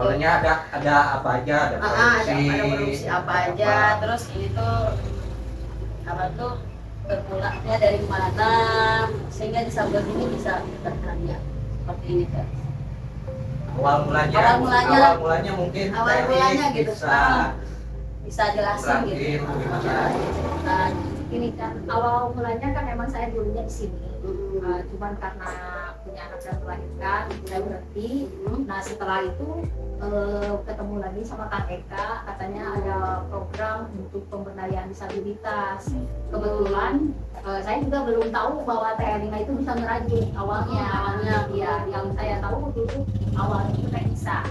Awalnya ada apa aja, ada produksi apa aja, terus ini tuh apa tuh bermulanya dari mana sehingga di Sablon ini bisa berkarya seperti ini kan. Awal mulanya mungkin gitu bisa jelasin gitu. Ini kan awal mulanya kan memang saya dulunya di sini, cuman karena punya anak yang melahirkan saya berhenti. Nah setelah itu ketemu lagi sama Kang Eka, katanya ada program untuk pemberdayaan disabilitas. Kebetulan saya juga belum tahu bahwa Teh Elina itu bisa merajut awalnya ya, yang saya tahu dulu awalnya itu Teh Nisa.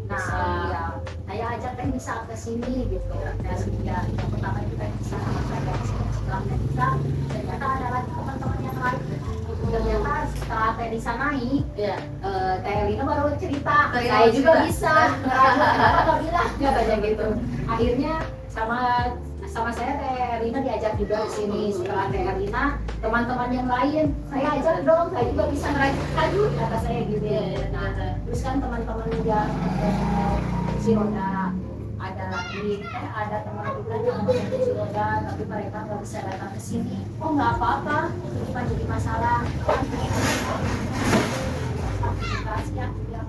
Nah ya, saya ajak Teh Nisa ke sini gitu. Nah ya, yang pertama itu Teh Nisa sama saya. Setelah Teh Nisa ternyata ada lagi teman-teman yang lain. Ternyata setelah Teh Nisa naik, Teh Elina baru cerita, saya juga bisa ngerajut, kenapa gak bilang, katanya gitu. Akhirnya sama saya Teh Elina diajak juga di sini. Setelah Teh Elina, teman-teman yang lain, saya ajak dong, saya juga bisa ngerajut, kata saya gitu. Nah, terus kan teman-teman yang kursi roda, ada teman juga yang kursi roda, tapi mereka nggak bisa datang ke sini. Oh nggak apa-apa, itu bukan jadi masalah. Aktivitasnya yang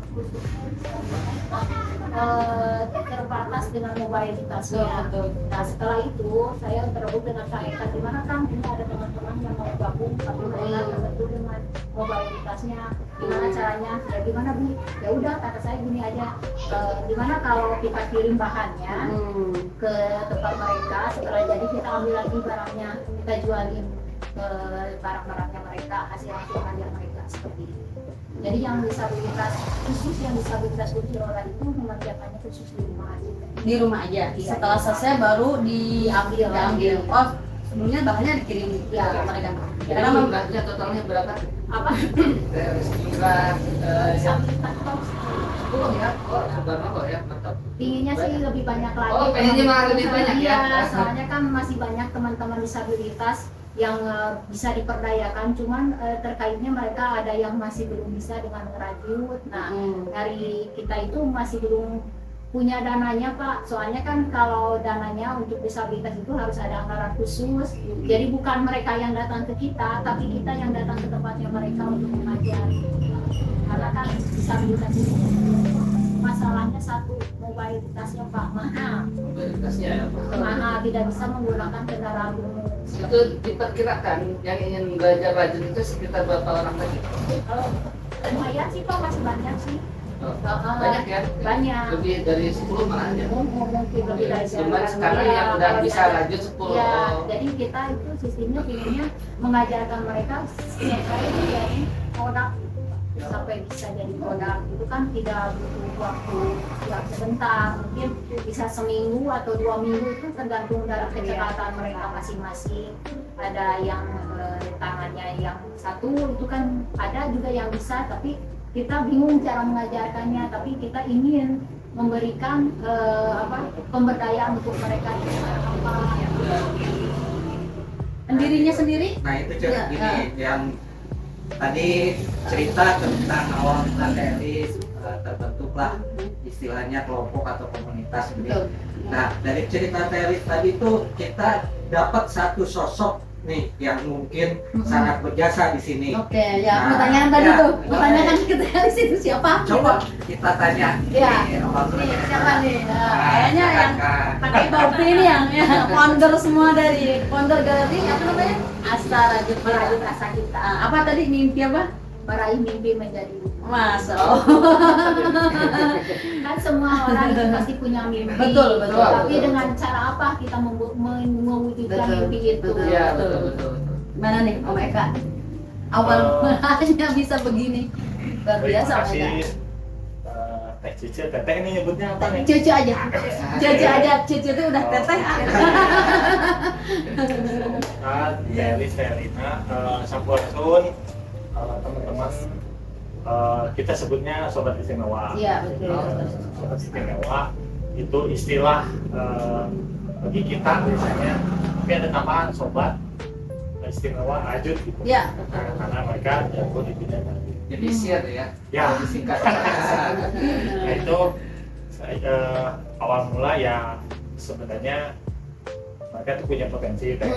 terbatas dengan mobilitasnya. Nah setelah itu saya terhubung dengan Kak Eka, gimana Kang, ini ada teman-teman yang mau gabung tapi mereka tertentu dengan mobilitasnya, gimana caranya? Ya gimana Bu? Ya udah kata saya gini aja, gimana kalau kita kirim bahannya ke tempat mereka, setelah jadi kita ambil lagi barangnya, kita jualin ke barang-barangnya mereka, hasil karya mereka seperti itu. Jadi yang disabilitas kursi roda itu mengerjakannya khusus di rumah aja. Di rumah aja. Setelah selesai baru diambil. Oh, sebelumnya bahannya dikirim ke mereka. Karena jumlahnya totalnya berapa? Apa? Disabilitas ya. Oh, subhanallah ya, mantap. Pinginnya sih lebih banyak lagi. Oh, pengennya malah lebih banyak ya. Soalnya kan masih banyak teman-teman disabilitas yang bisa diperdayakan, cuman terkaitnya mereka ada yang masih belum bisa dengan ngerajut. Nah, dari kita itu masih belum punya dananya Pak, soalnya kan kalau dananya untuk disabilitas itu harus ada anggaran khusus. Jadi bukan mereka yang datang ke kita, tapi kita yang datang ke tempatnya mereka untuk mengajar. Karena kan disabilitas itu masalahnya satu, mobilitasnya Pak mahal. Mobilitasnya mahal, tidak bisa menggunakan kendaraan umum. Itu diperkirakan yang ingin belajar rajut itu sekitar berapa orang lagi? Kalau lumayan sih Pak, masih banyak sih. Banyak ya? Banyak. Lebih dari 10 malah ya? Mungkin lebih dari 10. Cuman sekarang yang udah bisa rajut 10. Ya, jadi kita itu sistemnya pinginnya mengajarkan mereka sampai menjadi produk, sampai bisa jadi produk. Itu kan tidak butuh waktu yang sebentar, mungkin bisa seminggu atau 2 minggu, itu tergantung dari kecepatan mereka masing-masing. Ada yang tangannya yang satu itu kan ada juga yang bisa, tapi kita bingung cara mengajarkannya, tapi kita ingin memberikan pemberdayaan untuk mereka. Dirinya sendiri? Nah itu gini, yang tadi cerita tentang awal tentang TLI terbentuklah istilahnya kelompok atau komunitas gitu. Nah dari cerita TLI tadi tuh kita dapat satu sosok nih yang mungkin sangat berjasa di sini. Oke, ya pertanyaan tadi tuh, pertanyaan kita itu siapa? Coba kita tanya. Ya, siapa nih? Kayaknya yang pakai topi ini yang founder semua dari founder galeri apa namanya? Asta Rajut Merajut Asa Kita. Apa tadi mimpi apa? Meraih mimpi menjadi Masa. Kan semua orang itu pasti punya mimpi. Betul. Tapi dengan cara apa kita mewujudkan mimpi itu? Iya, betul. Gimana nih Om Eka? Awal mulanya bisa begini. Luar biasa Om Eka. Teh Cici, Teteh ini nyebutnya apa nih? Cucu aja, cucu itu udah teteh. Selina, Sampurasun, teman-teman, kita sebutnya Sobat Istimewa. Iya, betul. Sobat Istimewa itu istilah bagi kita biasanya, tapi ada tambahan Sobat Istimewa Rajut gitu. Iya. Karena mereka jago di bidang rajut. Jadi share ya. Ya. Disingkat. Nah itu awal mula ya sebenarnya mereka tuh punya potensi teh.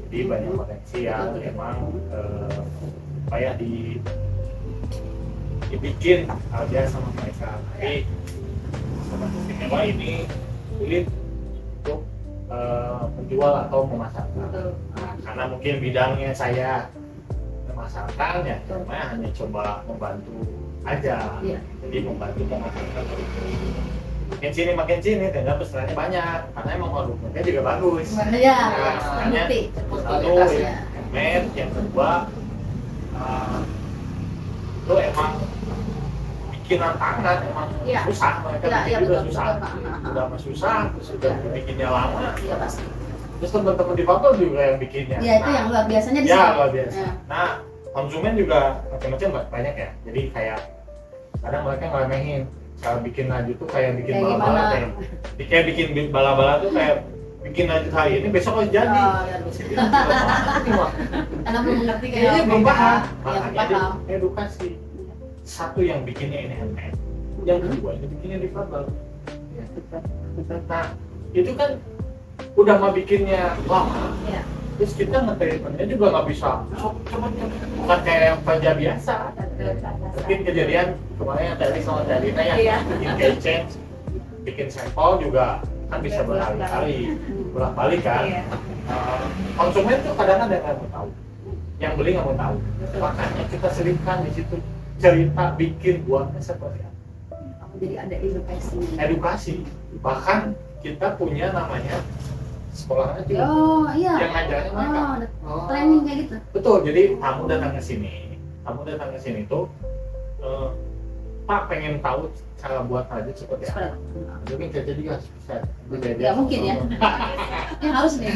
Jadi banyak potensi yang emang apa ya dibikin aja sama mereka. Tapi Sobat Istimewa ini sulit untuk menjual atau memasarkan. Nah, karena mungkin bidangnya saya memasarkan ya, cuma hanya coba membantu aja. Iya. Jadi membantu memasarkan itu. Makin sini, ternyata pesanannya banyak. Karena emang produknya juga bagus. Iya, Nah, makanya terbukti. satu ya, handmade, yang kedua itu emang bikinan tangan emang Iya. susah, mereka Iya, bikin iya, juga betul, susah, betul. udah mah susah, terus udah bikinnya lama, Iya pasti. terus teman-teman di Papua juga yang bikinnya. Iya itu yang luar biasanya di Ya sini. luar biasa. Ya. Nah konsumen juga macam-macam banyak ya, jadi kayak kadang mereka ngeremehin cara bikin laju tuh kayak bikin Kayak bala-bala gimana? kayak kayak bikin bala-bala tuh kayak bikin lanjut hari ini besok harus jadi. Oh, ya, Ini mah karena belum mengerti kayak kayaknya belum paham. Iya, Makanya paham. di edukasi. Satu yang bikinnya ini handmade, yang kedua ini bikinnya di fabel. Ya. Nah itu kan udah mah bikinnya lama, Iya. terus kita nge-treatmentnya juga nggak bisa cepet bukan kayak yang kerja biasa. Mungkin kejadian kemarin yang tadi sama Dalina ya, Iya. bikin kitchen, bikin sampel juga kan bisa berkali-kali, bolak-balik kan. Iya. Konsumen tuh kadang-kadang nggak mau tahu, yang beli nggak mau tahu, makanya kita selipkan di situ cerita bikin buatnya seperti apa. Jadi ada Edukasi, bahkan kita punya namanya sekolahnya juga Oh iya. yang ngajarnya mereka. Oh, ada training kayak gitu. Betul, jadi tamu datang ke sini tuh Pak pengen tahu cara buat rajut seperti apa. Mungkin Caca juga bisa. Ya mungkin ya. Ya harus nih.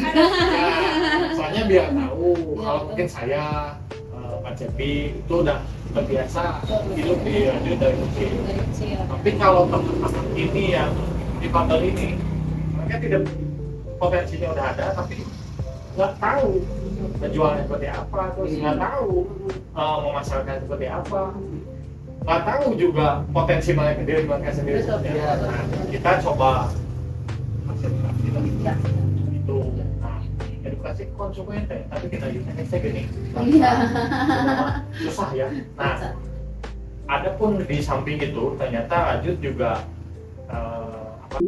Soalnya biar tahu Iya, kalau betul. mungkin saya Pak Cepi itu udah terbiasa hidup di rajut dari kecil. Dari kecil. Tapi kalau teman-teman ini yang di Papel ini, mereka tidak potensinya udah ada, tapi nggak tahu menjualnya seperti apa, terus nggak tahu memasarkan seperti apa, nggak tahu juga potensi mereka sendiri Betul. seperti apa. Nah, kita coba fasilitasi Ya. itu. Nah, edukasi konsumen deh, tapi kita juga gini. Iya. Susah ya. Nah, ada pun di samping itu ternyata rajut juga apa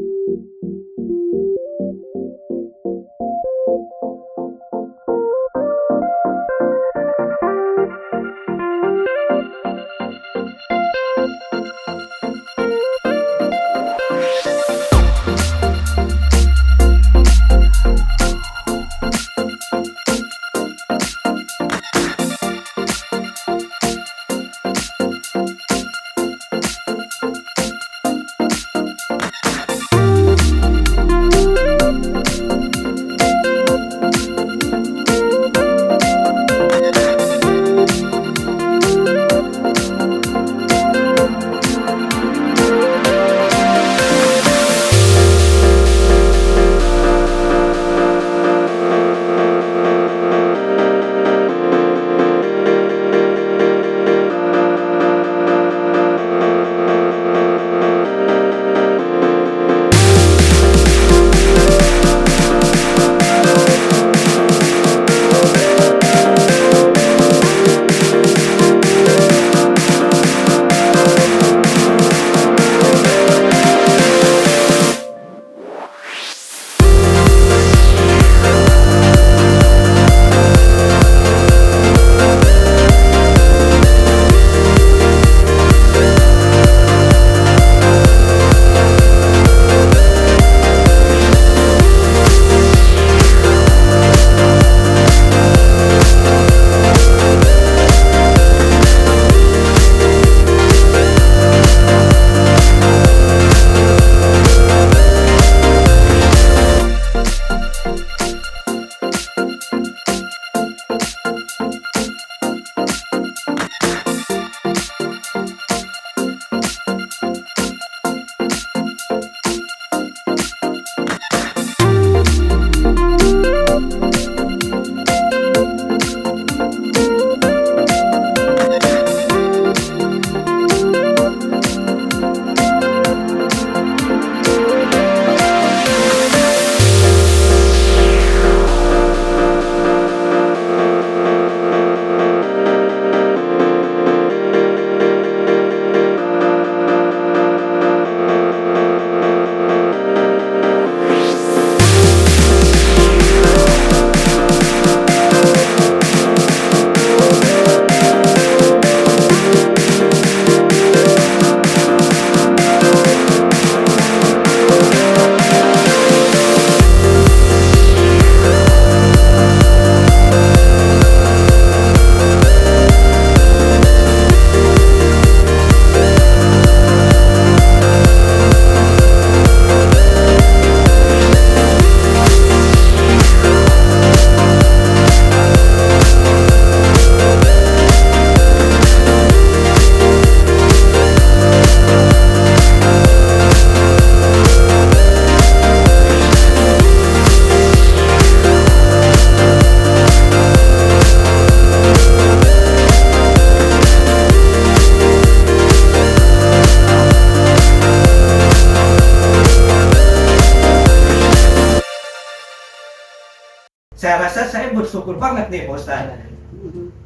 saya rasa saya bersyukur banget nih Pak Ustadz,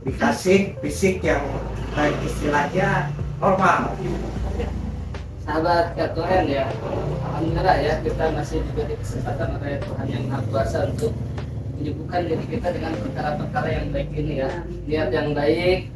dikasih fisik yang istilahnya normal. Sahabat KTN ya, alhamdulillah ya kita masih diberi kesempatan oleh Tuhan yang Maha Kuasa untuk menyibukkan diri kita dengan perkara-perkara yang baik ini ya. Niat yang baik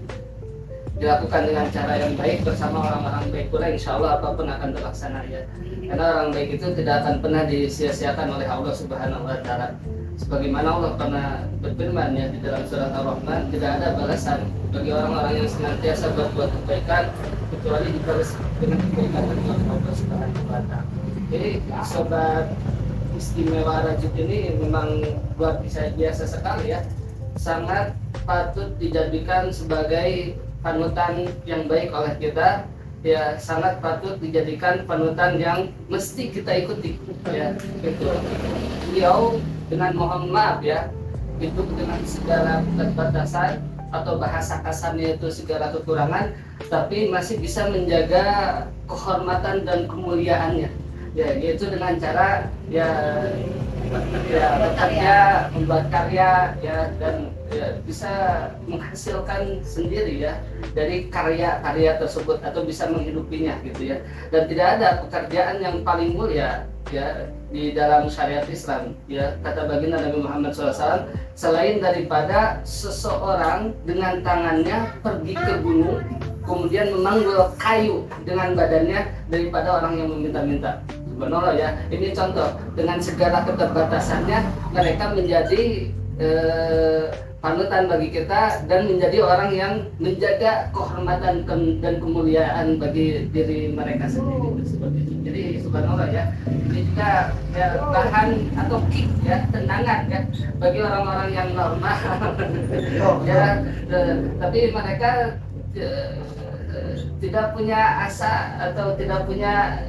dilakukan dengan cara yang baik bersama orang-orang baik pula, insya Allah apapun akan terlaksana ya. Karena orang baik itu tidak akan pernah disia-siakan oleh Allah Subhanahu Wa Taala. Sebagaimana Allah pernah berfirman ya di dalam surat Ar-Rahman, tidak ada balasan bagi orang-orang yang senantiasa berbuat kebaikan kecuali dibalas dengan kebaikan dari Allah Subhanahu Wa Taala. Jadi sobat istimewa Rajut ini memang luar biasa sekali ya, sangat patut dijadikan sebagai panutan yang baik oleh kita ya, sangat patut dijadikan panutan yang mesti kita ikuti ya gitu. Beliau dengan mohon maaf ya, itu dengan segala keterbatasan atau bahasa kasarnya itu segala kekurangan, tapi masih bisa menjaga kehormatan dan kemuliaannya ya, yaitu dengan cara ya bekerja, membuat karya ya, dan ya, bisa menghasilkan sendiri ya dari karya-karya tersebut atau bisa menghidupinya gitu ya. Dan tidak ada pekerjaan yang paling mulia ya di dalam syariat Islam ya, kata baginda Nabi Muhammad SAW, selain daripada seseorang dengan tangannya pergi ke gunung kemudian memanggul kayu dengan badannya daripada orang yang meminta-minta. Subhanallah ya, ini contoh dengan segala keterbatasannya mereka menjadi panutan bagi kita dan menjadi orang yang menjaga kehormatan dan kemuliaan bagi diri mereka sendiri seperti itu. Jadi subhanallah ya, ini juga ya, bahan atau kick ya, tendangan ya bagi orang-orang yang normal ya, tapi mereka tidak punya asa atau tidak punya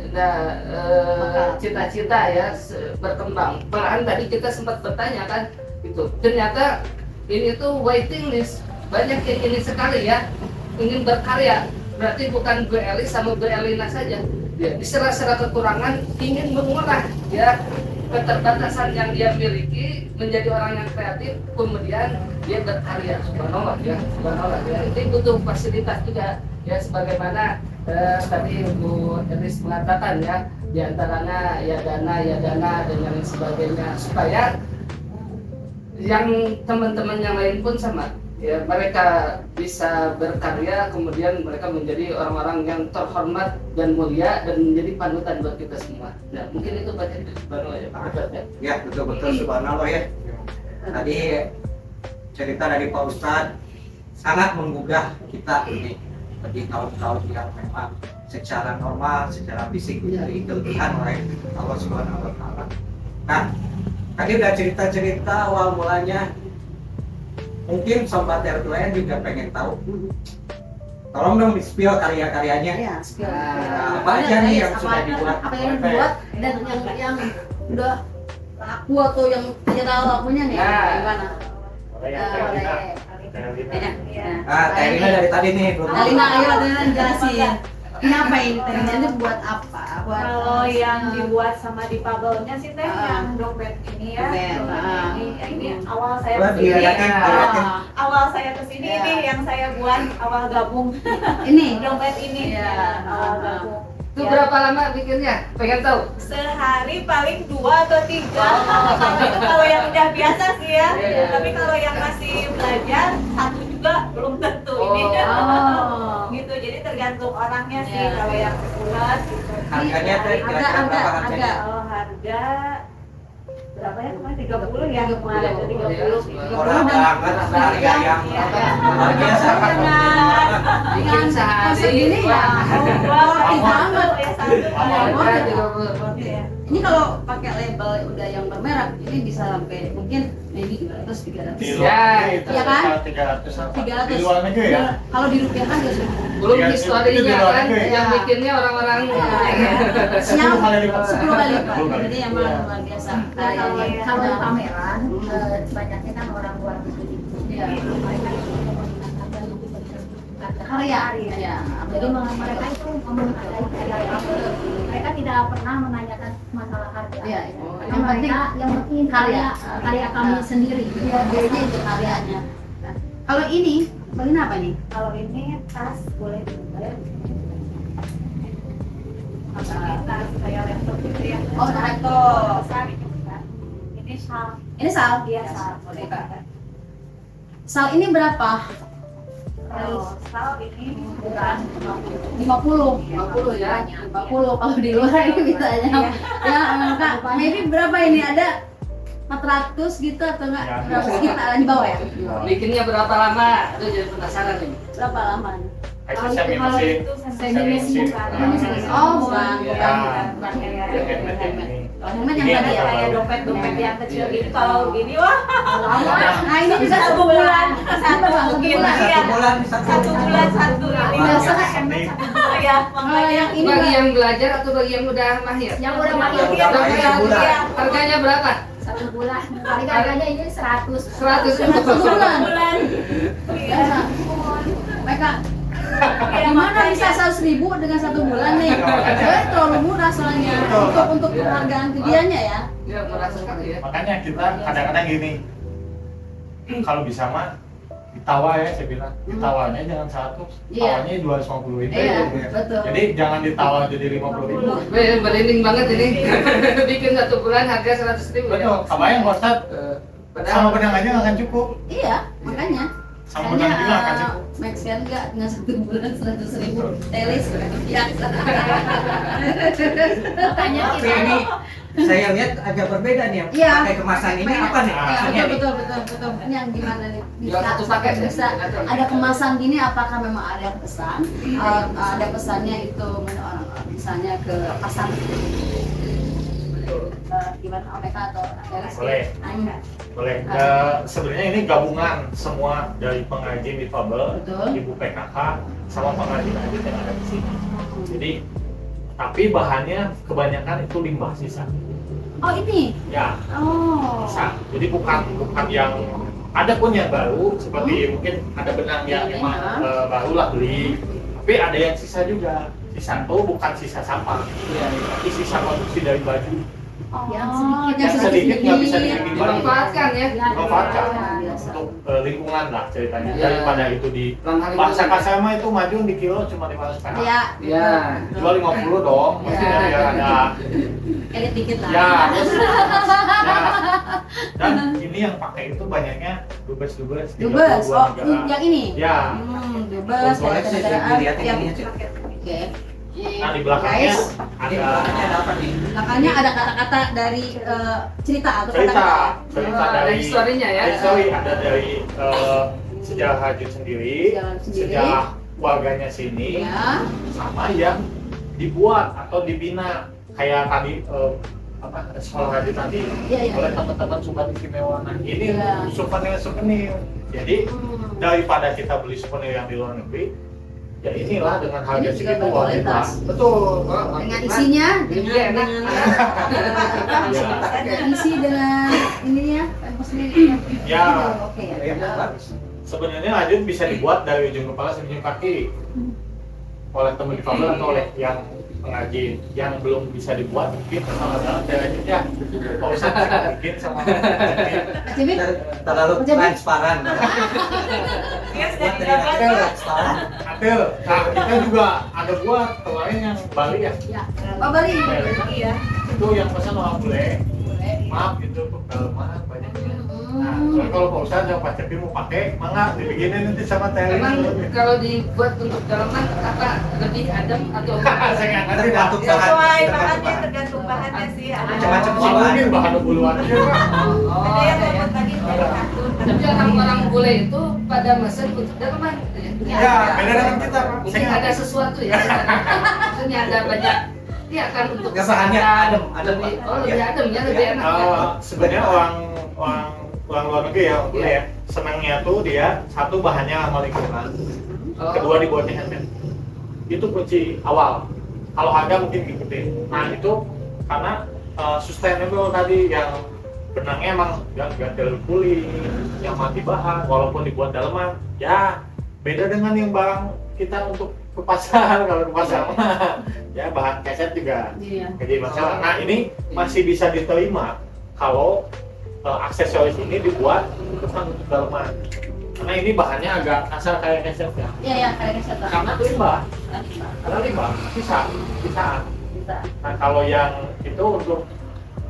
cita-cita ya berkembang. Malahan tadi kita sempat bertanya kan, itu ternyata ini tuh waiting list, banyak yang ingin sekali ya ingin berkarya. Berarti bukan Bu Eli sama Bu Elina saja ya, di sela-sela kekurangan ingin mengolah ya keterbatasan yang dia miliki menjadi orang yang kreatif, kemudian dia berkarya. Subhanallah ya, subhanallah ya. Ini butuh fasilitas juga ya, sebagaimana tadi Bu Elis mengatakan ya, diantaranya ya dana dan yang sebagainya, supaya yang teman-teman yang lain pun sama ya, mereka bisa berkarya, kemudian mereka menjadi orang-orang yang terhormat dan mulia dan menjadi panutan buat kita semua. Nah mungkin itu baca subhanallah ya Pak Ustadz ya. Ya betul-betul subhanallah ya. Tadi cerita dari Pak Ustadz sangat menggugah kita ini bagi kaum-kaum yang memang secara normal, secara fisik diberi kelebihan oleh Allah Subhanahu Wa Taala. Nah, tadi udah cerita-cerita awal mulanya. Mungkin sobat RTN juga pengen tahu. Tolong dong di-spill karya-karyanya. Iya, spill. Apa aja nih yang sudah dibuat? Apa yang dibuat dan yang udah laku atau yang viral lakunya nih? Gimana? Teh Rina dari tadi nih belum. Alina, ayo Alina jelasin. Ini apa ini? Teh ini buat apa? Kalau yang dibuat sama difabelnya sih teh yang dompet ini ya. Ini awal saya kesini. Awal saya kesini ini yang saya buat awal gabung. Ini Dompet ini Iya. awal gabung. Itu berapa lama bikinnya? Pengen tahu? Sehari paling 2 atau 3. Itu kalau yang udah biasa sih ya. Iya. Tapi kalau yang masih belajar 1 juga belum tentu ini. Gitu. Jadi tergantung orangnya sih. Iya. Kalau yang bulat gitu. Harganya teh kira-kira berapa harganya? Kalau harga berapa ya kemarin 30 ya 30. kemarin 30. Murah banget, harga yang luar biasa. Bikin sehari segini ya. Wah, banget. ya satu. Iya. Ini kalau pakai label udah yang bermerek ini bisa sampai mungkin maybe 200 300. Ya, itu. Iya kan? 300 300. di luar negeri ya? Kalau dirupiahkan ya sudah. Belum Itu historinya di luar kan, negeri. yang bikinnya orang-orang Siap 10 kali lipat. 10 kali lipat. 10 kali. Jadi emang luar biasa. Kalau di pameran banyaknya kan orang luar negeri. Iya. karya. Ya, Jadi mereka itu menghargai karya. Mereka tidak pernah menanyakan masalah harga. Iya, Karena yang penting yang penting karya. karya kami sendiri. Harganya itu karyanya. Nah, kalau ini, bagian apa nih? Kalau ini tas boleh tas kayak laptop gitu ya. Oh, laptop. Besar itu besar. Ini sal. Ini sal. Iya sal. Boleh Kak. Sal ini berapa? Kalau sal ini bukan 50 ya. 50 kalau di luar ini bisanya. Ya, Kak, maybe berapa ini ada 400 gitu atau enggak? Ya. Berapa sekitar di bawah ya? Bikinnya berapa lama? Itu jadi penasaran nih. Berapa lama? Itu semi mesin. semi mesin bukan. Oh, bukan. Ya. Bukan kayak Ya, handmade ini. Handmade yang Iya, tadi ya? kayak dompet-dompet yang kecil Iya, gitu. iya. Kalau gini wah lama. Nah, ini bisa Satu bulan. Satu bulan. Satu bulan bisa Satu bulan satu ini. Biasa Wah, handmade satu bulan ya. Kalau yang ini Bagi yang belajar atau bagi yang udah mahir? Yang udah mahir. Yang udah mahir sebulan. Harganya berapa? 1 bulan. Kali harganya ini 100. 100 Satu bulan. bulan. Biasa. Mereka gimana bisa 100.000 dengan 1 bulan nih? Terlalu murah soalnya untuk penghargaan kegiatannya ya. Ya, merasa sekali ya. Makanya kita kadang-kadang gini, kalau bisa mah ditawa ya, saya bilang ditawanya jangan 100, Iya. tawanya 250 itu. Iya, betul. Jadi jangan ditawa jadi 50.000. Merinding banget ini. Bikin 1 bulan harga 100.000 ya. Betul, kebayang Pak Ustad, sama Padahal benang aja nggak akan cukup. Iya, makanya. Sama benang juga nggak akan cukup. Max kan enggak dengan 1 bulan 100.000 telis biasa. Makanya Tapi kita ini saya lihat agak berbeda nih. Iya. Pakai kemasan ini apa nih? Ah, Maksudnya nih? Betul. Ini yang gimana nih? Jual satu paket ya? bisa ada kemasan gini, apakah memang ada pesan? Ada pesannya itu orang misalnya ke pasar. Gimana mereka atau Boleh. Boleh. Sebenarnya ini gabungan semua dari pengrajin difabel, Betul. ibu PKK, sama pengrajin aja yang ada di sini. Jadi, tapi bahannya kebanyakan itu limbah sisa. Oh ini. Ya, Oh. sisa. Jadi bukan yang ada pun yang baru, seperti mungkin ada benang yang Iya, memang iya. barulah beli, tapi ada yang sisa juga. Sisa itu bukan sisa sampah, tapi sisa produksi dari baju. yang sedikit nggak bisa dibikin baju. dimanfaatkan ya. Dimanfaatkan biasa. untuk lingkungan lah ceritanya. Iya. Daripada itu di Ramah bahasa lingkungan. kasar mah itu maju di kilo cuma 500 perak. Ya. Ya. Jual 50 dong, maksudnya Iya. biar ada Edit dikit lah. ya, terus, ya. Dan ini yang pakai itu banyaknya dubes 12. Oh, yang ini. Ya. Dubes Boleh sih dilihat yang ininya, Cik. oke. Nah di belakangnya Guys, Ini ada belakangnya ada apa nih? belakangnya ada kata-kata dari cerita atau cerita kata-kata. ada dari historinya ya. history, ada dari sejarah Hajut sendiri, Sejarah sendiri. sejarah warganya sini, Ya. sama yang dibuat atau dibina kayak tadi apa sekolah Hajut tadi Iya, iya. oleh teman-teman Sobat Istimewa. Nah ini Iya. souvenir. Jadi daripada kita beli souvenir yang di luar negeri, ya inilah dengan harga Ini juga segitu wah berkualitas. betul. Dengan isinya, Ini dengan Ya. isi dengan ininya, maksudnya Ya. oke ya. Yang bagus. Sebenarnya Hajut bisa dibuat dari ujung kepala sampai ujung kaki oleh teman difabel atau oleh yang pengrajin. Yang belum bisa dibuat mungkin sama caranya ya Pak Ustadz bisa bikin sama Cimit, Terlalu Jadi- transparan. Buat dari Atel transparan. Atil. Nah kita juga ada buat kemarin yang Bali ya. ya. Pak Bari. Iya. Itu yang pesan orang bule. Boleh. Maaf gitu kedalaman banyaknya. Nah, Hmm. soalnya kalau Pak Ustadz yang Pak Cepi mau pakai, mangga dibikinin nanti sama teh. Memang kalau dibuat untuk dalaman apa lebih adem atau Saya nggak ngerti Pak. Tergantung bahan. Sesuai Tergantung bahannya, bahan. tergantung bahannya sih. Macam-macam sih, Nggak Pak. mungkin bahan buluan aja Pak. Oh, Ada yang ada ya. membuat lagi dari katun. Tapi orang-orang bule itu pada mesen untuk dalaman gitu ya. Ya, beda dengan kita Pak. Mungkin ada sesuatu ya. Maksudnya ada banyak. Iya kan untuk Ya, bahannya kesehatan, adem, lebih, Pak. oh lebih Ya. adem ya, lebih enak ya. Sebenarnya orang luar negeri ya, bule ya, senangnya tuh dia satu bahannya ramah lingkungan, Oh. kedua dibuatnya handmade. Itu kunci awal. Kalau harga mungkin ngikutin. Nah itu karena sustainable tadi yang benangnya emang nggak terlalu pulih, yang mati bahan, walaupun dibuat dalaman, ya Beda dengan yang barang kita untuk ke pasar. Kalau ke pasar mah ya bahan keset juga Iya. jadi masalah. Nah ini masih bisa diterima kalau aksesoris ini dibuat untuk dalaman. Karena ini bahannya agak kasar kayak keset ya. Iya, ya, kayak saya tahu. Karena limbah, karena limbah bisa. Bisa. Nah kalau yang itu untuk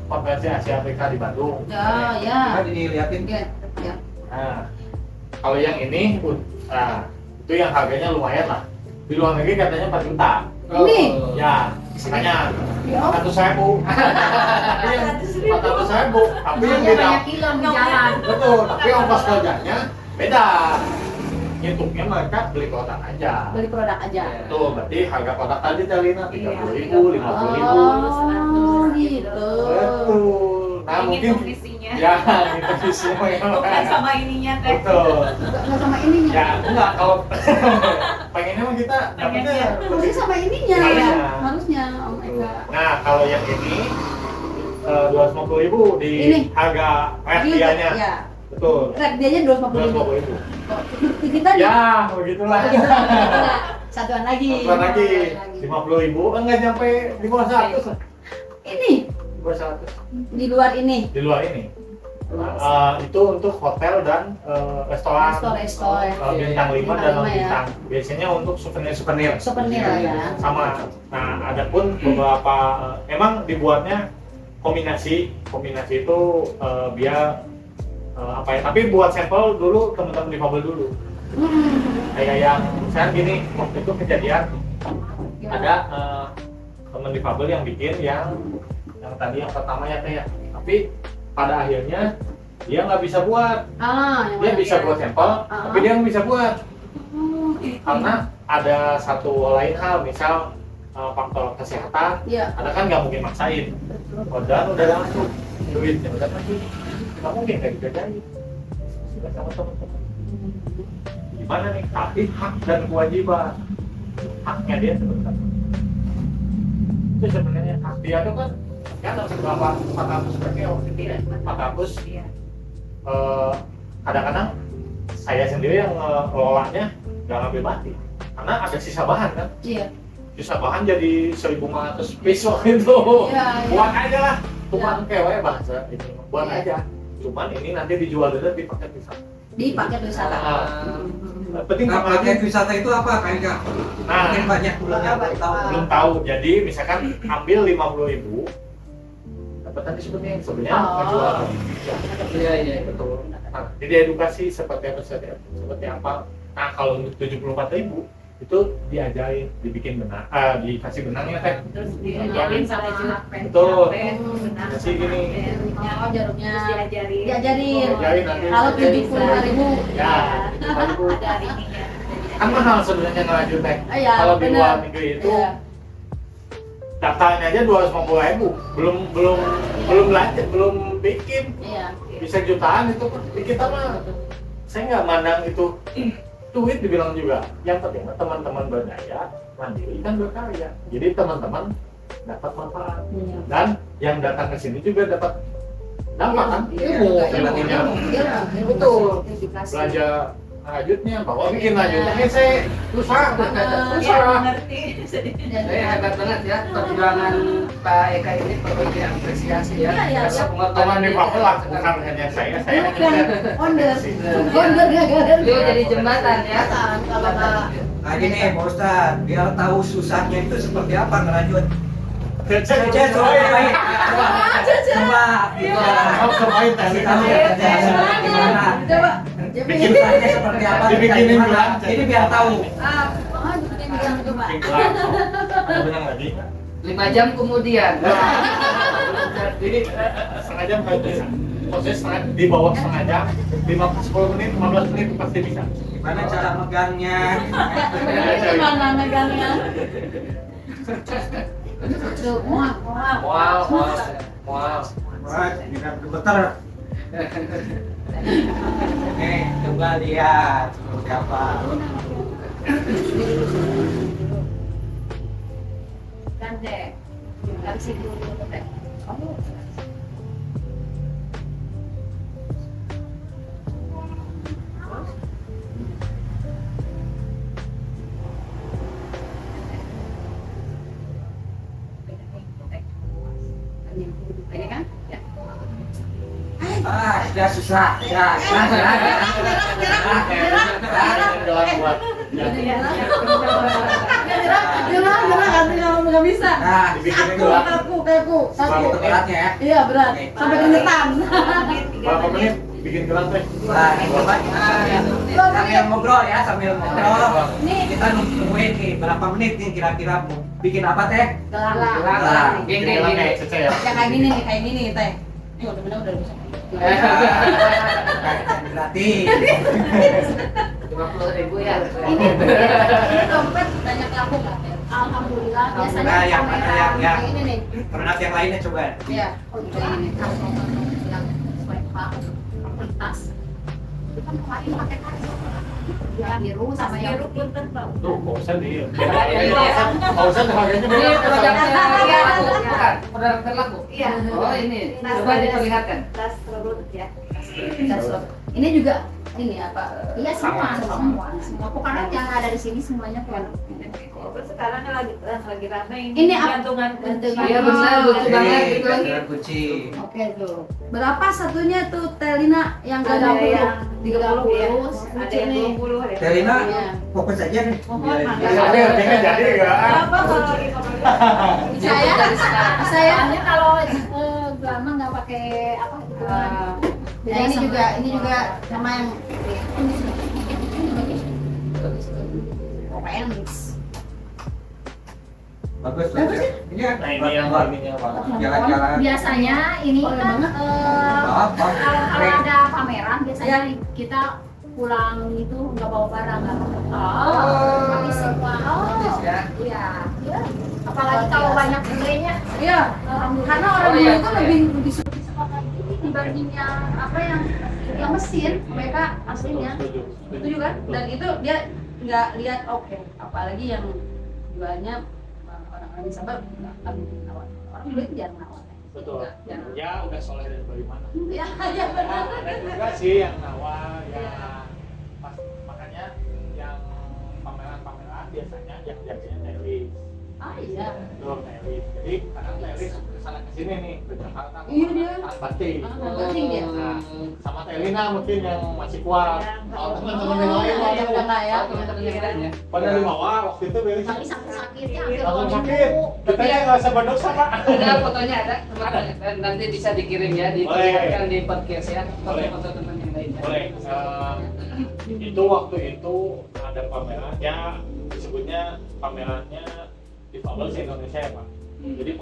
konvensi Asia Afrika di Bandung. Ya, ya. Nah, dilihatin Ya, ya. Nah, kalau yang ini, nah, itu yang harganya lumayan lah. Di luar negeri katanya 4 juta. Ini? Ya, makanya Ya. 400.000. Tapi yang 400.000. Tapi yang Soalnya beda. banyak kilo di jalan. Betul. Tapi ongkos kerjanya beda. Ngitungnya mereka beli produk aja. Beli produk aja. Betul. Berarti harga produk tadi Talina 30.000, 50.000. Oh, gitu. Betul. Nah, mungkin komisinya. ya, itu visinya Bukan sama ininya teh. Betul. Nggak sama ininya. Ya, enggak kalau pengennya mah kita Pengennya. dapatnya Harusnya sama ininya. Harusnya. Harusnya. Oh my god. Nah, kalau yang ini 250.000 di Ini. harga Ini, dianya. ya. Betul. Rek dianya 250.000. 250.000. Kita Ya, begitulah. satuan lagi. Satuan lagi 50.000, enggak nyampe di bawah 100 lah. Ini Di bawah 100 di luar ini. di luar ini. Itu untuk hotel dan restoran. Restoran. Bintang 5 Bintang dan 5 ya. bintang. Biasanya untuk souvenir-souvenir. Souvenir lah ya. Sama. Nah, ada pun beberapa emang dibuatnya kombinasi itu biar apa ya? Tapi buat sampel dulu teman-teman difabel dulu. Kayak yang misalnya gini, waktu itu kejadian ada teman difabel yang bikin yang tadi yang pertama ya teh ya. Tapi pada akhirnya dia nggak bisa buat. Yang Dia mana? bisa buat sampel, tapi dia nggak bisa buat. Karena ada satu lain hal, misal faktor kesehatan, Iya. ada kan nggak mungkin maksain. Dan udah langsung duitnya udah masuk, nggak mungkin nggak dikerjain. Sudah sama teman-teman. Gimana nih? Tapi hak dan kewajiban, haknya dia sebenarnya. Itu sebenarnya hak dia itu kan berapa 400 per kilo, 400. Iya. Kadang-kadang saya sendiri yang ngelolanya nggak ngambil mati karena ada sisa bahan kan. Iya. Sisa bahan jadi 1.500 piece waktu itu. Iya, iya. Buat aja lah, cuman Iya. kewe bahasa itu buat Iya. aja. Cuman ini nanti dijual dulu di paket wisata. Di paket wisata. Penting Nah, apa paket wisata itu apa Kak Ika? Nah, Mungkin banyak bulan yang belum tahu. belum tahu. Jadi misalkan ambil 50.000 dapat nanti sebenarnya Oh. ngejual. Iya, iya. Betul. Nah, jadi edukasi seperti apa. Nah, kalau untuk 74.000 itu diajarin, dibikin benang, dikasih benangnya teh. Terus diajarin sama Betul. benar. Kasih gini. Oh, jarumnya. Terus diajarin. Diajarin. Diajarin nanti. Kalau 75.000. Ya, 75.000. Ada ininya. Kan mahal sebenarnya ngelanjut teh. Iya, Kalau di benar. luar negeri itu Iya. daftarnya aja 250.000, belum lanjut, belum bikin, Iya. bisa jutaan itu. Di kita mah saya nggak mandang itu duit dibilang juga. Yang penting mah teman-teman berdaya, mandiri kan berkarya. Jadi teman-teman dapat manfaat Iya. dan yang datang ke sini juga dapat dampak kan? Iya, Ilmu, iya, ilmunya. iya. Betul. Edukasi. Belajar lanjutnya bahwa bikin lanjutnya saya susah. Iya, mengerti. Saya hebat banget ya perjuangan Pak Eka ini perlu diapresiasi ya. Iya, iya, Rasa iya. pengorbanan Teman di ini Papua lah, sangat- bukan hanya saya Bukan. hanya Onder. saya. Onder gagal. Beliau jadi jembatan ya. Kalau nggak Nah gini Pak Ustadz, biar tahu susahnya itu seperti apa ngelanjut. Cek, Coba, Kamu cobain tadi kasih tahu ya, gimana? coba. Bikin susahnya seperti apa? Dibikinin gimana? gelang. Jadi biar tahu. Bikin bilang coba. Bikin gelang. Ada benang lagi. 5 jam kemudian. Jadi setengah jam kan bisa. Proses di bawah setengah jam, 10 menit, 15 menit pasti bisa. Gimana cara megangnya? Gimana megangnya? Tuh, muak, muak. Wow, wow, wow. Wah, tidak bergetar. Nih, coba lihat seperti apa. Kan deh. Kasih dulu deh. Ini kan? Ya. Sudah susah. Ya. Jalan buat Nggak bisa. Nah, dibikinin dulu. Kaku. Itu beratnya ya. Iya berat. Oke. Sampai keringetan. berapa menit bikin gelang teh? Nah, coba sambil ngobrol ya, sambil ngobrol. Kita nungguin nih berapa menit nih kira-kira mau bikin apa teh? Gelang. Bikin gelang kayak Cece ya. Ya kayak gini teh. Ini udah bisa. Gratis. 50.000 ya. Ini dompet banyak laku nggak? Alhamdulillah. Biasanya Nah, yang mana kamera yang kayak ini nih. produk yang lainnya coba. Iya. Untuk ini yang swipe tas. Itu kan kemarin pakai tas. Yang biru sama yang Biru punten Pak. Tuh, bosan dia. Iya. Bosan harganya Ini beda. produknya laku, bukan? Produk terlaku. Iya. Oh ini, coba diperlihatkan. Tas produk ya. Ini juga ini apa? Iya semua. Pokoknya yang ada di sini semuanya kan. Terus sekarang lagi rame Ini apa? gantungan kunci. Iya benar, lucu banget gitu. Gantungan kunci. Oke tuh. Berapa satunya tuh Telina yang Ada yang 30 ya. terus Ada yang 20 ada. Telina, Iya. fokus aja nih. Mohon, Biarin Mas. dia. Ada artinya jadi enggak? Apa kalau lagi ngomongin? saya Soalnya kalau drama nggak pakai apa gitu. Nah, ini juga sama yang Pokoknya mix. Bagus ya. Ini ya. Nah, ini yang warnanya warna. Jalan-jalan. Biasanya ini kan Apa? kalau ada pameran biasanya kita pulang itu nggak bawa barang nggak tapi semua ya. iya apalagi kalau banyak belinya iya karena orang Oh, dulu iya. itu lebih suka ini dibanding yang apa yang mesin mereka aslinya itu juga dan itu dia nggak lihat oke apalagi yang jualnya orang-orang di Sabar nggak akan nawar orang dulu itu jarang nawar Betul. Jarang. Ya udah soleh dari bagaimana? ya ya Nah, benar ada juga sih yang nawar ya makanya yang pameran biasanya yang jadinya telis. ah iya Betul, telis. Jadi kadang telis kesana kesini nih ke Jakarta. Iya, dia. Batik. Batik dia. Nah, sama Telina mungkin yang masih kuat. Kalau teman-teman yang lain yang waduh, udah nggak ya Teman-teman yang lain ya. pada di bawah waktu itu beli tapi sakit-sakitnya langsung sakit. Kita yang nggak usah berdosa pak. Ada fotonya ada, teman-teman. Dan nanti bisa dikirim ya, diperlihatkan di podcast ya. Boleh. Foto-foto teman yang lainnya. Boleh. Itu waktu itu ada pameran ya disebutnya pamerannya Difabel se-Indonesia ya pak. Jadi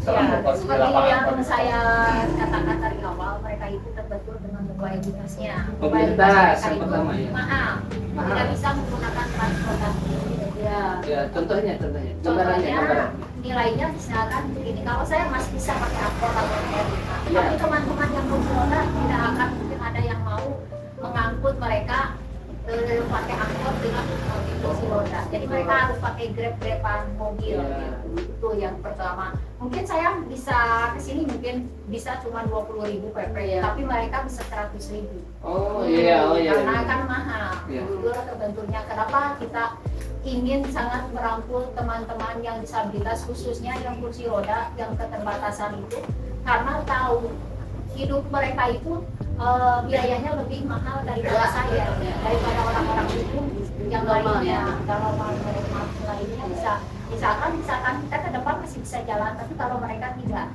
Salah Ya, fokus di seperti lapangan yang kondisi. saya katakan dari awal, mereka itu terbentur dengan mobilitasnya. Mobilitas yang mereka pertama, itu ya. mahal. Mahal. Tidak bisa menggunakan transportasi. Ya. Ya, contohnya. Gambarannya. Contohnya nilainya misalkan begini, kalau saya masih bisa pakai angkot atau ferry, Ya. tapi teman-teman yang kursi roda tidak akan mungkin ada yang mau mengangkut mereka pakai angkot dengan kursi roda. Jadi mereka harus pakai grab-graban mobil. Ya. Itu yang pertama. Mungkin saya bisa kesini mungkin bisa cuma 20.000 PP, Ya. tapi mereka bisa 100.000. Oh iya. Karena kan mahal. Ya. Itulah kebentuknya. Kenapa kita ingin sangat merangkul teman-teman yang disabilitas, khususnya yang kursi roda, yang keterbatasan itu, karena tahu hidup mereka itu biayanya lebih mahal daripada saya, daripada orang-orang itu yang Normal, lainnya. ya. Kalau mereka lainnya bisa, misalkan kita ke depan masih bisa jalan, tapi kalau mereka tidak,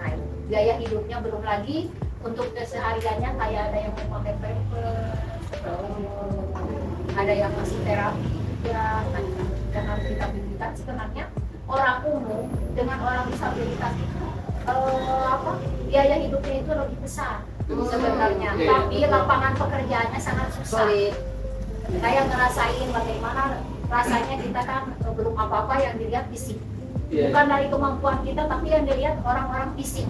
nah biaya hidupnya belum lagi untuk kesehariannya kayak ada yang mau pakai pampers, ada yang masih terapi ya, dan harus kita berikan. Sebenarnya orang umum dengan orang disabilitas itu biaya hidupnya itu lebih besar sebenarnya, Iya. tapi lapangan pekerjaannya sangat susah. Solid. Saya ngerasain bagaimana rasanya kita kan belum apa-apa, yang dilihat fisik, Iya. bukan dari kemampuan kita, tapi yang dilihat orang-orang fisik.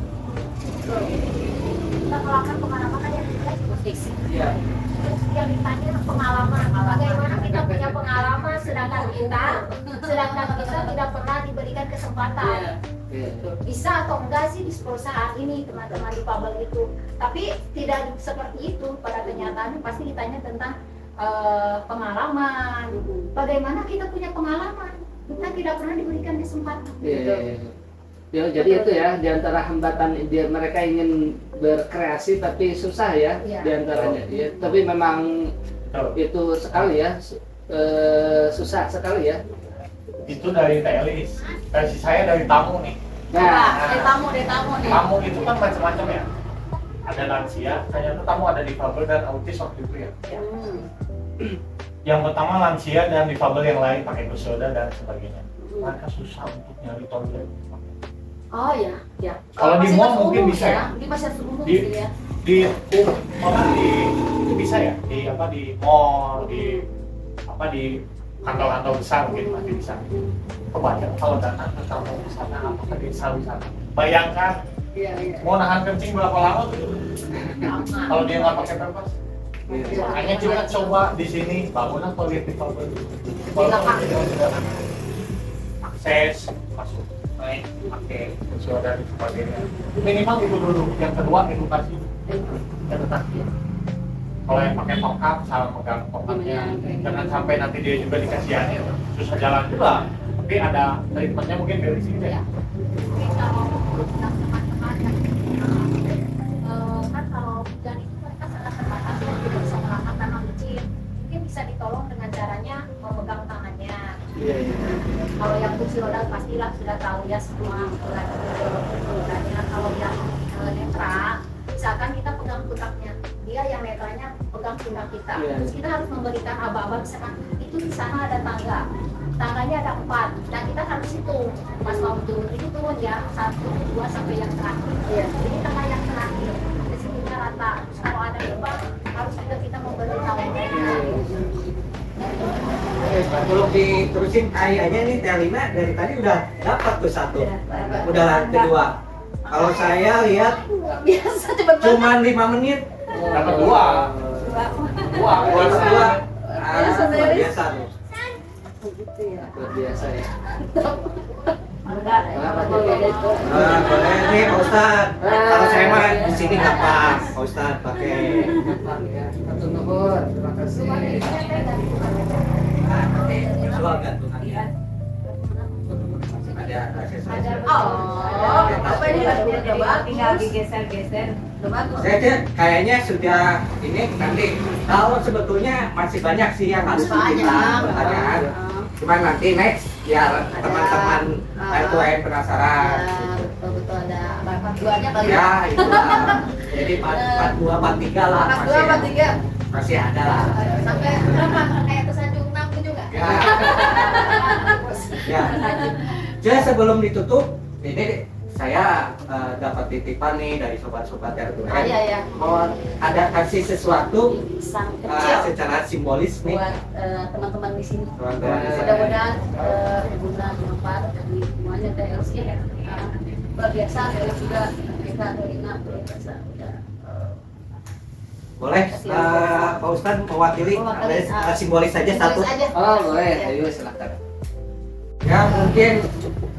Kita melakukan kemana-mana yang dilihat fisik. Iya. Terus yang ditanya pengalaman, bagaimana kita punya pengalaman sedangkan kita tidak pernah diberikan kesempatan. Iya. Bisa atau enggak sih di perusahaan ini teman-teman difabel itu, tapi tidak seperti itu. Pada kenyataannya pasti ditanya tentang pengalaman, bagaimana kita punya pengalaman, kita tidak pernah diberikan kesempatan. Iya. Ya, jadi itu ya, diantara hambatan dia mereka ingin berkreasi tapi susah ya, Iya. diantaranya. Ya, tapi memang Betul. itu sekali ya, susah sekali ya. Itu dari Telis. Versi saya dari tamu nih. Nah, Tamu nih. Tamu itu kan macam-macam ya. Ada lansia, kayaknya tamu ada difabel dan autis waktu itu ya. Yang pertama lansia dan difabel yang lain pakai kursi roda dan sebagainya. Mereka susah untuk nyari toilet. Oh ya. Kalau di Fasilitas mall mungkin umum bisa ya. Di fasilitas umum Di- gitu ya. Di itu bisa ya, di mall, di kantor-kantor besar mungkin masih bisa. Kebanyakan kalau datang ke tamu wisata atau ke desa wisata, bayangkan Iya. mau nahan kencing berapa lama tuh kalau dia nggak pakai pampers. iya. Makanya juga coba di sini bangunlah toilet difabel. Akses masuk naik pakai kursi roda dan sebagainya. Minimal itu dulu. Yang kedua edukasi. Kalau yang pakai tongkat, salah pegang tongkatnya. Jangan sampai nanti dia juga dikasihani susah jalan juga. Tapi ada treatmentnya mungkin dari sini ya. Tapi kalau teman-teman yang kan kalau hujan itu mereka sangat terbatas, kan tidak bisa melangkah karena licin, mungkin bisa ditolong dengan caranya memegang tangannya. Iya. Kalau yang kursi roda pastilah sudah tahu ya semua aturan kursi rodanya. Kalau yang netra, misalkan kita pegang pundaknya, dia yang netranya pegang pundak kita. Iya. Terus kita harus memberikan aba-aba, misalkan itu di sana ada tangga, tangganya ada 4. Nah kita harus hitung pas mau turun, ini turun ya 1, 2 sampai yang terakhir. Iya. Ini tangga yang terakhir, di sininya rata. Terus kalau ada lubang harus juga kita memberitahu mereka. Kalau diterusin kayaknya nih Telina dari tadi udah dapat tuh satu, udah kedua. Kalau saya lihat Biasa cepet banget. cuma 5 menit, Dapat dua. Dua. Biasa, luar biasa tuh. Gitu ya. Luar biasa ya. Enggak, Kenapa boleh. tuh? Boleh nih Pak Ustadz. Kalau saya mah di sini nggak pas, Pak Ustadz pakai. Gampang ya. Satu nomor. Terima kasih. Visual gantungannya. Ada aksesoris. Oh, apa ini udah bagus. Tinggal digeser-geser. Udah bagus. Saya kayaknya sudah ini nanti. Kalau sebetulnya masih banyak sih yang harus kita pertanyaan. Cuman nanti next biar teman-teman lain penasaran. Betul ada part 2-nya kali Ya itu lah. Jadi part 2, part 3 lah. Part 2, part 3. Masih ada lah. Sampai berapa? Kayak ke Sanjung 6 juga. Ya. Ya. Jadi sebelum ditutup, ini saya dapat titipan nih dari sobat-sobat RWN. Iya ya. Mau ada kasih sesuatu Pisang kecil secara simbolis nih. buat teman-teman di sini. Teman-teman di sini. Mudah-mudahan berguna bermanfaat bagi semuanya TLC. Luar biasa, saya juga kita Dorina luar biasa. Udah, Boleh Pak Ustadz mewakili simbolis saja satu. tulis aja. Oh boleh, ayo silakan. Ya mungkin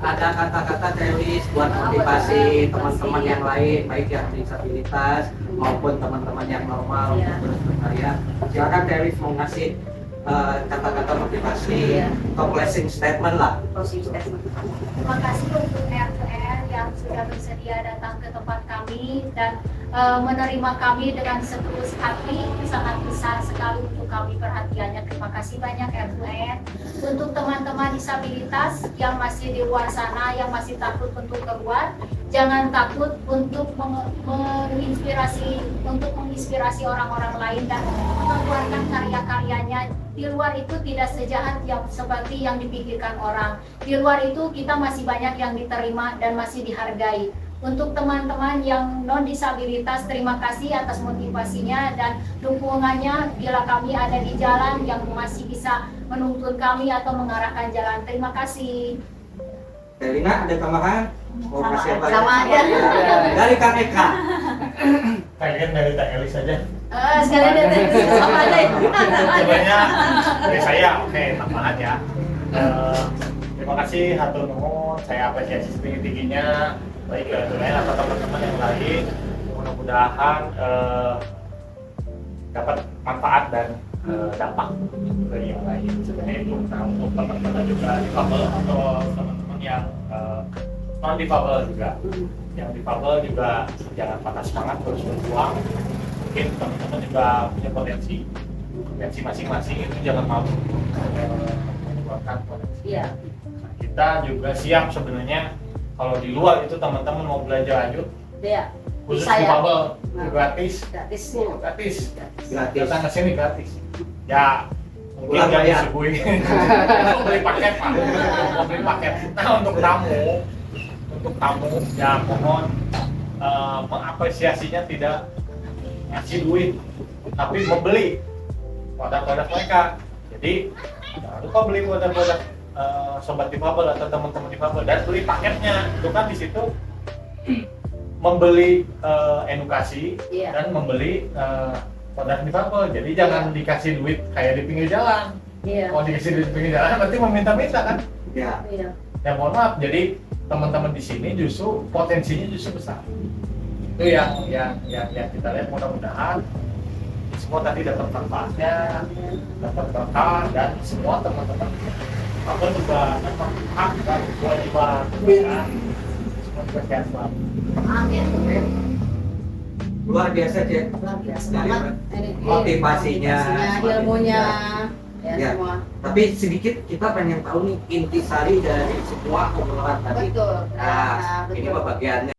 ada kata-kata Telis buat motivasi teman-teman yang lain, baik yang disabilitas maupun teman-teman yang normal Iya. untuk terus berkarya. Silakan Telis mau ngasih kata-kata motivasi atau closing statement lah. Closing statement. Terima kasih untuk RTL yang sudah bersedia datang ke tempat kami dan menerima kami dengan setulus hati. Sangat besar sekali untuk kami perhatiannya. Terima kasih banyak RTL. Untuk teman-teman disabilitas yang masih di luar sana, yang masih takut untuk keluar, jangan takut untuk menginspirasi orang-orang lain dan mengeluarkan karya-karyanya. Di luar itu tidak sejahat yang seperti yang dipikirkan orang. Di luar itu kita masih banyak yang diterima dan masih dihargai. Untuk teman-teman yang non disabilitas, terima kasih atas motivasinya dan dukungannya bila kami ada di jalan yang masih bisa menuntun kami atau mengarahkan jalan. Terima kasih. Delina ada tambahan? Mau Sama- kasih apa? sama aja. Dari Kang Eka. Kalian dari Teh Elis saja. Sekalian dari sama aja ya. Sebenarnya dari saya, oke, tambahan ya. Terima kasih hatur nuhun, saya apresiasi setinggi-tingginya baik ke doain atau teman-teman yang lain. Mudah-mudahan dapat manfaat dan dampak ke yang lain. Sebenarnya itu nah, untuk teman-teman juga difabel atau teman-teman yang non difabel juga. Yang difabel juga jangan patah semangat, terus berjuang. Mungkin teman-teman juga punya potensi masing-masing, itu jangan malu mengeluarkan potensi. Iya. Nah, kita juga siap sebenarnya kalau di luar itu teman-teman mau belajar lanjut Iya. khusus Bisa di ya. Babel Nah. gratis Gratis ya. gratis Gratis. datang ke sini gratis ya mungkin Pulang nggak bayar. disuguhi mau beli paket Pak, mau beli paket. Nah untuk tamu ya mohon mengapresiasinya tidak ngasih duit tapi membeli produk-produk mereka. Jadi jangan lupa beli produk-produk sobat difabel atau teman-teman difabel dan beli paketnya. Itu kan di situ membeli edukasi Iya. dan membeli produk difabel. Jadi jangan dikasih duit kayak di pinggir jalan. Iya. Kalau dikasih duit di pinggir jalan berarti meminta-minta kan? Ya. Iya. Ya mohon maaf. Jadi teman-teman di sini justru potensinya justru besar. Itu yang kita lihat, mudah-mudahan semua tadi dapat manfaatnya, dapat berkah dan semua teman-teman apa juga dapat hak dan kewajiban ya. Semua juga sehat selalu. Amin. Luar biasa Cek. Luar biasa Dari banget. Ini- motivasinya, ilmunya, ya, Ya. semua. Tapi sedikit kita pengen tahu nih intisari dari semua obrolan tadi. Betul. Nah, ini betul. bagiannya.